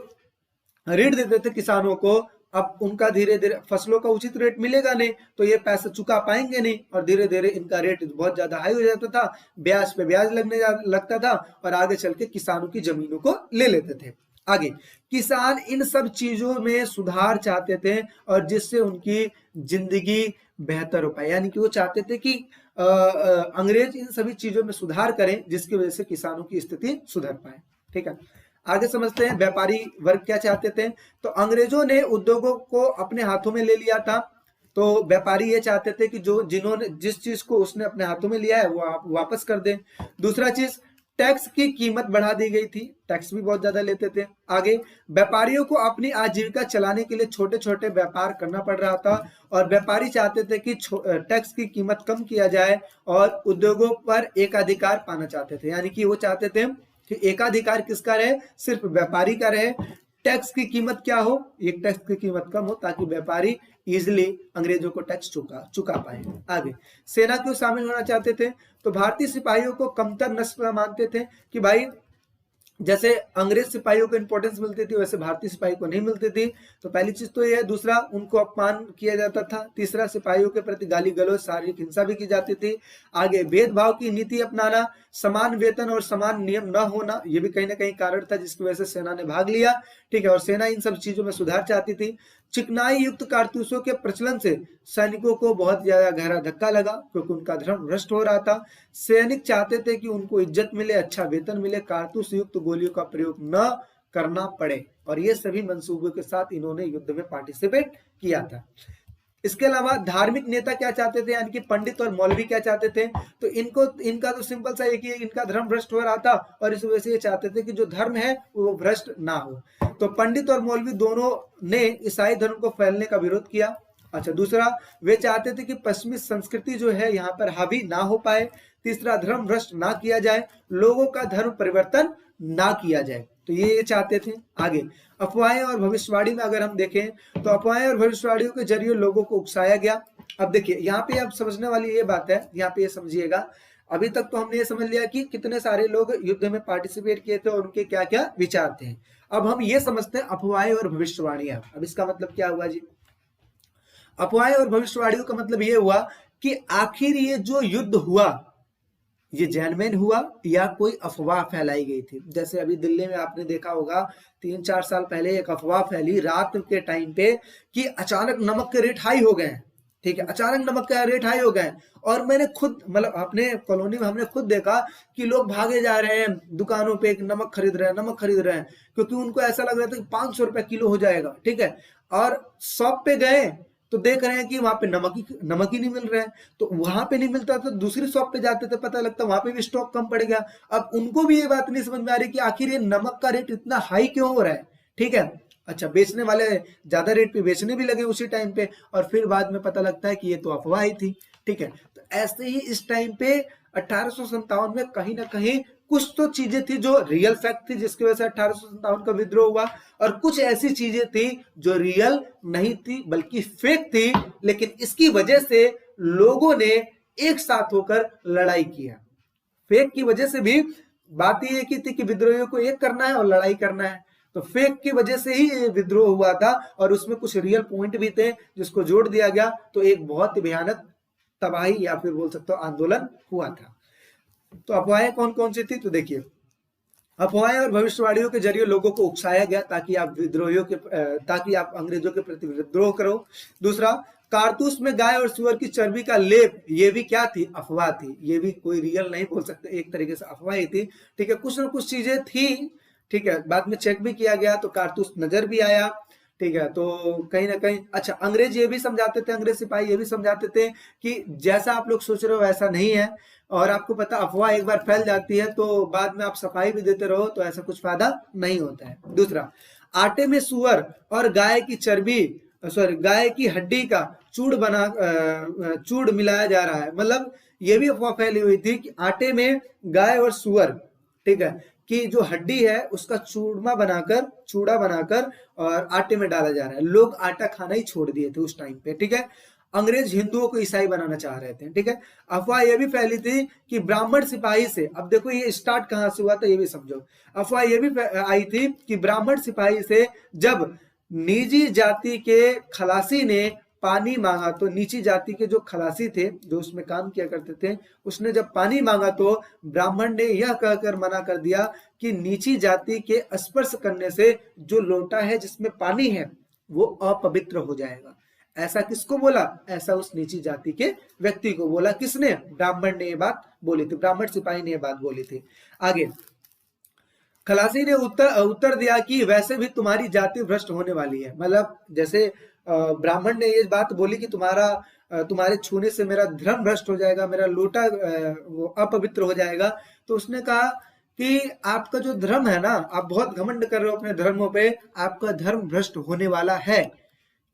Speaker 1: ऋण देते थे किसानों को, अब उनका धीरे धीरे फसलों का उचित रेट मिलेगा नहीं, तो ये पैसे चुका पाएंगे नहीं, और धीरे धीरे इनका रेट बहुत ज्यादा हाई हो जाता था, ब्याज पे ब्याज लगने लगता था, और आगे चल के किसानों की जमीनों को ले लेते थे। आगे किसान इन सब चीजों में सुधार चाहते थे, और जिससे उनकी जिंदगी बेहतर हो पाए, यानी कि वो चाहते थे कि अंग्रेज इन सभी चीजों में सुधार करें जिसकी वजह से किसानों की स्थिति सुधर पाए, ठीक है। आगे समझते हैं व्यापारी वर्ग क्या चाहते थे। तो अंग्रेजों ने उद्योगों को अपने हाथों में ले लिया था, तो व्यापारी ये चाहते थे कि जो जिन्होंने जिस चीज को उसने अपने हाथों में लिया है वो आप वापस कर दें। दूसरा चीज, टैक्स की कीमत बढ़ा दी गई थी, टैक्स भी बहुत ज्यादा लेते थे। आगे व्यापारियों को अपनी आजीविका चलाने के लिए छोटे छोटे व्यापार करना पड़ रहा था, और व्यापारी चाहते थे कि टैक्स की कीमत कम किया जाए, और उद्योगों पर एकाधिकार पाना चाहते थे, यानी कि वो चाहते थे कि एकाधिकार किसका रहे, सिर्फ व्यापारी का रहे। टैक्स की कीमत क्या हो, एक टैक्स की कीमत कम हो, ताकि व्यापारी इजिली अंग्रेजों को टैक्स चुका पाए। आगे सेना क्यों शामिल होना चाहते थे। तो भारतीय सिपाहियों को कमतर नस्ल मानते थे, कि भाई जैसे अंग्रेज सिपाहियों को इंपॉर्टेंस मिलती थी वैसे भारतीय सिपाही को नहीं मिलती थी। तो पहली चीज तो यह है। दूसरा, उनको अपमान किया जाता था। तीसरा, सिपाहियों के प्रति गाली गलौज, शारीरिक हिंसा भी की जाती थी। आगे भेदभाव की नीति अपनाना, समान वेतन और समान नियम न होना, यह भी कहीं ना कहीं कारण था जिसकी वजह से सेना ने भाग लिया, ठीक है। और सेना इन सब चीजों में सुधार चाहती थी। चिकनाई युक्त कारतूसों के प्रचलन से सैनिकों को बहुत ज्यादा गहरा धक्का लगा, क्योंकि उनका धर्म भ्रष्ट हो रहा था। सैनिक चाहते थे कि उनको इज्जत मिले, अच्छा वेतन मिले, कारतूस युक्त गोलियों का प्रयोग न करना पड़े, और ये सभी मंसूबों के साथ इन्होंने युद्ध में पार्टिसिपेट किया था। इसके अलावा धार्मिक नेता क्या चाहते थे, यानी कि पंडित और मौलवी क्या चाहते थे। तो इनका तो सिंपल सा एक ही, इनका धर्म भ्रष्ट हो रहा था, और इस वजह से ये चाहते थे कि जो धर्म है वो भ्रष्ट ना हो। तो पंडित और मौलवी दोनों ने ईसाई धर्म को फैलने का विरोध किया। अच्छा, दूसरा, वे चाहते थे कि पश्चिमी संस्कृति जो है यहाँ पर हावी ना हो पाए। तीसरा, धर्म भ्रष्ट ना किया जाए, लोगों का धर्म परिवर्तन ना किया जाए, तो ये चाहते थे। आगे अफवाहें और भविष्यवाणी में अगर हम देखें तो अफवाहें और भविष्यवाणियों के जरिए लोगों को उकसाया गया। अब देखिए यहाँ पे अब समझने वाली ये बात है, यहाँ पे ये समझिएगा। अभी तक तो हमने ये समझ लिया कि कितने सारे लोग युद्ध में पार्टिसिपेट किए थे और उनके क्या क्या विचार थे। अब हम ये समझते हैं अफवाहें और भविष्यवाणियां। अब इसका मतलब क्या हुआ जी। अफवाहें और भविष्यवाणियों का मतलब ये हुआ कि आखिर ये जो युद्ध हुआ ये जेन्युइन हुआ या कोई अफवाह फैलाई गई थी। जैसे अभी दिल्ली में आपने देखा होगा 3-4 साल पहले एक अफवाह फैली रात के टाइम पे कि अचानक नमक के रेट हाई हो गए हैं, ठीक है, अचानक नमक का रेट हाई हो गए और मैंने खुद मतलब अपने कॉलोनी में हमने खुद देखा कि लोग भागे जा रहे हैं दुकानों पे नमक खरीद रहे हैं, नमक खरीद रहे हैं, क्योंकि उनको ऐसा लग रहा था कि 500 रुपए किलो हो जाएगा। ठीक है, और शॉप पे गए तो देख रहे हैं कि वहां पे नमक ही नहीं मिल रहा है। तो वहां पे नहीं मिलता तो दूसरी शॉप पे जाते थे, पता लगता वहां पे भी स्टॉक कम पड़ गया। अब उनको भी ये बात नहीं समझ में आ रही कि आखिर ये नमक का रेट इतना हाई क्यों हो रहा है। ठीक है, अच्छा, बेचने वाले ज्यादा रेट पे बेचने भी लगे उसी टाइम पे, और फिर बाद में पता लगता है कि ये तो अफवाह ही थी। ठीक है, तो ऐसे ही इस टाइम पे 1857 में कहीं ना कहीं कुछ तो चीजें थी जो रियल फैक्ट थी, जिसकी वजह से 1857 का विद्रोह हुआ, और कुछ ऐसी चीजें थी जो रियल नहीं थी बल्कि फेक थी, लेकिन इसकी वजह से लोगों ने एक साथ होकर लड़ाई किया। फेक की वजह से भी बात ये की थी कि विद्रोहियों को एक करना है और लड़ाई करना है, तो फेक की वजह से ही ये विद्रोह हुआ था, और उसमें कुछ रियल पॉइंट भी थे जिसको जोड़ दिया गया, तो एक बहुत ही भयानक तबाही या फिर बोल सकते हो आंदोलन हुआ था। तो अफवाहें कौन कौन सी थी, तो देखिए, अफवाहें और भविष्यवाणियों के जरिए लोगों को उकसाया गया ताकि आप अंग्रेजों के प्रति विद्रोह करो। दूसरा, कारतूस में गाय और सुअर की चर्बी का लेप, ये भी क्या थी, अफवाह थी, ये भी कोई रियल नहीं बोल सकते, एक तरीके से अफवाह ही थी। ठीक है, कुछ ना कुछ चीजें थी। ठीक है, बाद में चेक भी किया गया तो कारतूस नजर भी आया। ठीक है, तो कहीं ना कहीं अच्छा, अंग्रेज ये भी समझाते थे, अंग्रेज सिपाही ये भी समझाते थे कि जैसा आप लोग सोच रहे हो वैसा नहीं है, और आपको पता अफवाह एक बार फैल जाती है तो बाद में आप सफाई भी देते रहो तो ऐसा कुछ फायदा नहीं होता है। दूसरा, आटे में सुअर और गाय की चर्बी, सॉरी, गाय की हड्डी का चूड़ मिलाया जा रहा है, मतलब ये भी अफवाह फैली हुई थी कि आटे में गाय और सुअर, ठीक है, कि जो हड्डी है उसका चूड़ा बनाकर और आटे में डाला जा रहा है। लोग आटा खाना ही छोड़ दिए थे उस टाइम पे। ठीक है, अंग्रेज हिंदुओं को ईसाई बनाना चाह रहे थे। ठीक है, अफवाह यह भी फैली थी कि ब्राह्मण सिपाही से, अब देखो ये स्टार्ट कहां से हुआ था ये भी समझो। अफवाह यह भी आई थी कि ब्राह्मण सिपाही से जब निजी जाति के खलासी ने पानी मांगा, तो नीची जाति के जो खलासी थे जो उसमें काम किया करते थे, उसने जब पानी मांगा तो ब्राह्मण ने यह कहकर मना कर दिया कि नीची जाति के स्पर्श करने से जो लोटा है जिसमें पानी है वो अपवित्र हो जाएगा। ऐसा किसको बोला, ऐसा उस नीची जाति के व्यक्ति को बोला। किसने, ब्राह्मण ने ये बात बोली थी, ब्राह्मण सिपाही ने ये बात बोली थी। आगे, खलासी ने उत्तर दिया कि वैसे भी तुम्हारी जाति भ्रष्ट होने वाली है, मतलब जैसे ब्राह्मण ने ये बात बोली कि तुम्हारे छूने से मेरा धर्म भ्रष्ट हो जाएगा, मेरा लोटा वो अपवित्र हो जाएगा। तो उसने कहा कि आपका जो धर्म है ना, आप बहुत घमंड कर रहे हो अपने धर्मों पे, आपका धर्म भ्रष्ट होने वाला है,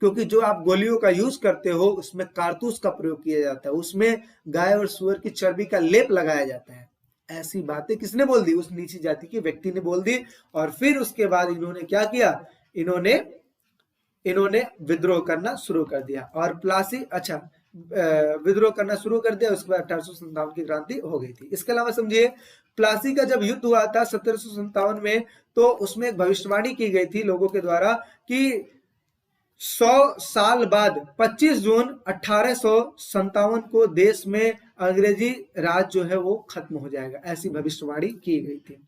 Speaker 1: क्योंकि जो आप गोलियों का यूज करते हो उसमें कारतूस का प्रयोग किया जाता है, उसमें गाय और सुअर की चर्बी का लेप लगाया जाता है। ऐसी बातें किसने बोल दी, उस नीची जाति के व्यक्ति ने बोल दी। और फिर उसके बाद इन्होंने क्या किया, इन्होंने विद्रोह करना शुरू कर दिया, और प्लासी अच्छा विद्रोह करना शुरू कर दिया। उसके बाद 1857 की क्रांति हो गई थी। इसके अलावा समझिए, प्लासी का जब युद्ध हुआ था 1757 में, तो उसमें एक भविष्यवाणी की गई थी लोगों के द्वारा कि 100 साल बाद 25 जून 1857 को देश में अंग्रेजी राज जो है वो खत्म हो जाएगा, ऐसी भविष्यवाणी की गई थी।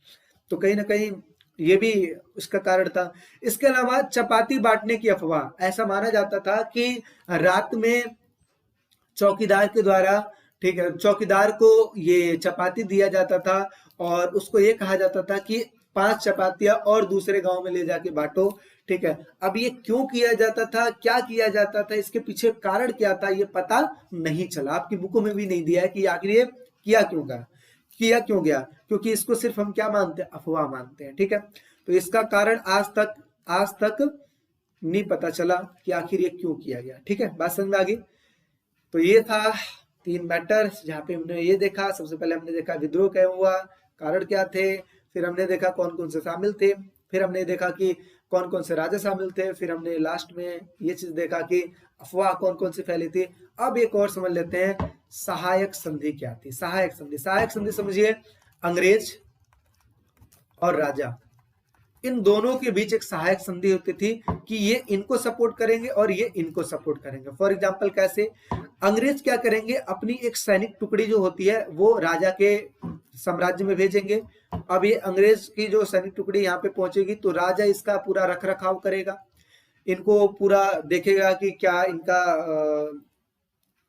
Speaker 1: तो कहीं ना कहीं ये भी उसका कारण था। इसके अलावा चपाती बांटने की अफवाह, ऐसा माना जाता था कि रात में चौकीदार के द्वारा, ठीक है, चौकीदार को ये चपाती दिया जाता था और उसको ये कहा जाता था कि 5 चपातियां और दूसरे गांव में ले जाके बांटो। ठीक है, अब ये क्यों किया जाता था, क्या किया जाता था, इसके पीछे कारण क्या था, ये पता नहीं चला। आपकी बुकों में भी नहीं दिया है कि आखिर ये किया क्यों गया, क्योंकि इसको सिर्फ हम क्या मानते हैं, अफवाह मानते हैं। ठीक है, तो इसका कारण आज तक नहीं पता चला कि आखिर ये क्यों किया गया। ठीक है, बात समझ में आ गई। तो ये था 3 मैटर जहाँ पे हमने ये देखा। सबसे पहले हमने देखा विद्रोह क्यों हुआ, कारण क्या थे, फिर हमने देखा कौन कौन से शामिल थे, फिर हमने देखा कि कौन कौन से राजा शामिल थे, फिर हमने लास्ट में ये चीज देखा कि अफवाह कौन कौन सी फैली थी। अब एक और समझ लेते हैं सहायक संधि क्या थी। सहायक संधि समझिए, अंग्रेज और राजा, इन दोनों के बीच एक सहायक संधि होती थी कि ये इनको सपोर्ट करेंगे और ये इनको सपोर्ट करेंगे। फॉर एग्जांपल कैसे, अंग्रेज क्या करेंगे, अपनी एक सैनिक टुकड़ी जो होती है वो राजा के साम्राज्य में भेजेंगे। अब ये अंग्रेज की जो सैनिक टुकड़ी यहाँ पे पहुंचेगी तो राजा इसका पूरा रख रखाव करेगा, इनको पूरा देखेगा कि क्या इनका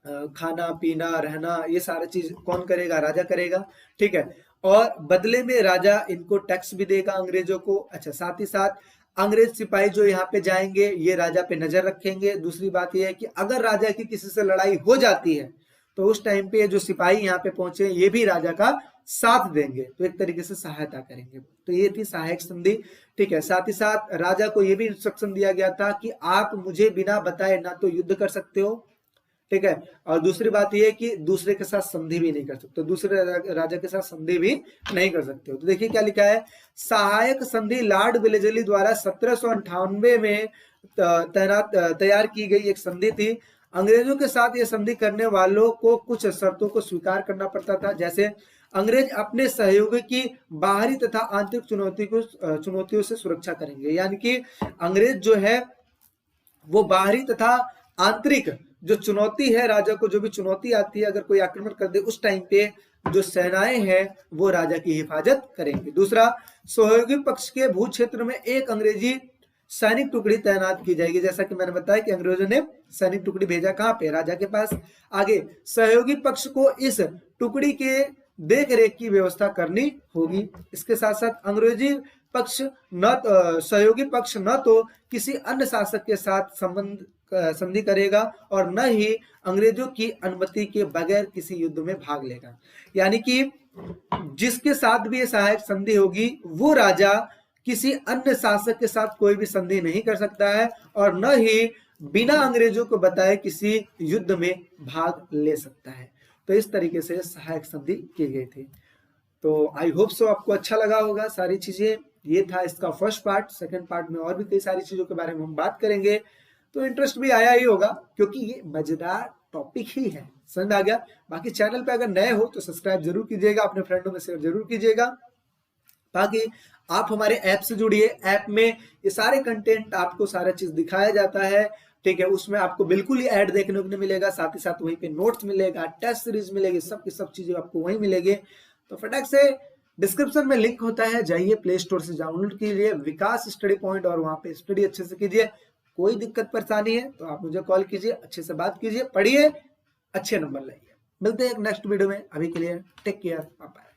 Speaker 1: खाना पीना रहना ये सारा चीज कौन करेगा? राजा करेगा। ठीक है, और बदले में राजा इनको टैक्स भी देगा अंग्रेजों को। अच्छा, साथ ही साथ अंग्रेज सिपाही जो यहाँ पे जाएंगे ये राजा पे नजर रखेंगे। दूसरी बात ये है कि अगर राजा की किसी से लड़ाई हो जाती है तो उस टाइम पे जो सिपाही यहाँ पे पहुंचे ये भी राजा का साथ देंगे, तो एक तरीके से सहायता करेंगे। तो ये थी सहायक संधि। ठीक है, साथ ही साथ राजा को ये भी इंस्ट्रक्शन दिया गया था कि आप मुझे बिना बताए ना तो युद्ध कर सकते हो, ठीक है, और दूसरी बात यह है कि दूसरे के साथ संधि भी नहीं कर सकते, दूसरे राजा के साथ संधि भी नहीं कर सकते हो। तो देखिए क्या लिखा है, सहायक संधि लॉर्ड वेलेस्ली द्वारा 1798 में तैयार की गई एक संधि थी। अंग्रेजों के साथ यह संधि करने वालों को कुछ शर्तों को स्वीकार करना पड़ता था, जैसे अंग्रेज अपने सहयोगी की बाहरी तथा आंतरिक चुनौतियों से सुरक्षा करेंगे। यानी कि अंग्रेज जो है वो बाहरी तथा आंतरिक जो चुनौती है, राजा को जो भी चुनौती आती है, अगर कोई आक्रमण कर दे उस टाइम पे जो सेनाएं हैं वो राजा की हिफाजत करेंगे। दूसरा, सहयोगी पक्ष के भू क्षेत्र में एक अंग्रेजी सैनिक टुकड़ी तैनात की जाएगी। जैसा कि मैंने बताया कि अंग्रेजों ने सैनिक टुकड़ी भेजा कहां पे? राजा के पास। आगे, सहयोगी पक्ष को इस टुकड़ी के देख रेख की व्यवस्था करनी होगी। इसके साथ साथ अंग्रेजी पक्ष न सहयोगी पक्ष न तो किसी अन्य शासक के साथ संधि करेगा और न ही अंग्रेजों की अनुमति के बगैर किसी युद्ध में भाग लेगा। यानी कि जिसके साथ भी ये सहायक संधि होगी वो राजा किसी अन्य शासक के साथ कोई भी संधि नहीं कर सकता है और न ही बिना अंग्रेजों को बताए किसी युद्ध में भाग ले सकता है। तो इस तरीके से सहायक संधि की गई थी। तो आई होप सो आपको अच्छा लगा होगा सारी चीजें। ये था इसका फर्स्ट पार्ट। सेकंड पार्ट में और भी कई सारी चीजों के बारे में हम बात करेंगे, तो इंटरेस्ट भी आया ही होगा क्योंकि ये मजेदार टॉपिक ही है। समझ में आ गया? बाकी चैनल पे अगर नए हो तो सब्सक्राइब जरूर कीजिएगा, अपने फ्रेंडों में शेयर जरूर कीजिएगा। बाकी आप हमारे ऐप से जुड़िए। ऐप में ये सारे कंटेंट आपको सारा चीज दिखाया जाता है, ठीक है, उसमें आपको बिल्कुल ही ऐड देखने को नहीं मिलेगा, साथ ही साथ वहीं पे नोट्स मिलेगा, टेस्ट सीरीज मिलेगी, सब की सब चीजें आपको वहीं मिलेगी। तो फटाक से डिस्क्रिप्शन में लिंक होता है, जाइए प्ले स्टोर से डाउनलोड कीजिए विकास स्टडी पॉइंट और वहां पे स्टडी अच्छे से कीजिए। कोई दिक्कत परेशानी है तो आप मुझे कॉल कीजिए, अच्छे से बात कीजिए, पढ़िए, अच्छे नंबर लाइए। मिलते हैं एक नेक्स्ट वीडियो में। अभी के लिए टेक केयर, बाय बाय।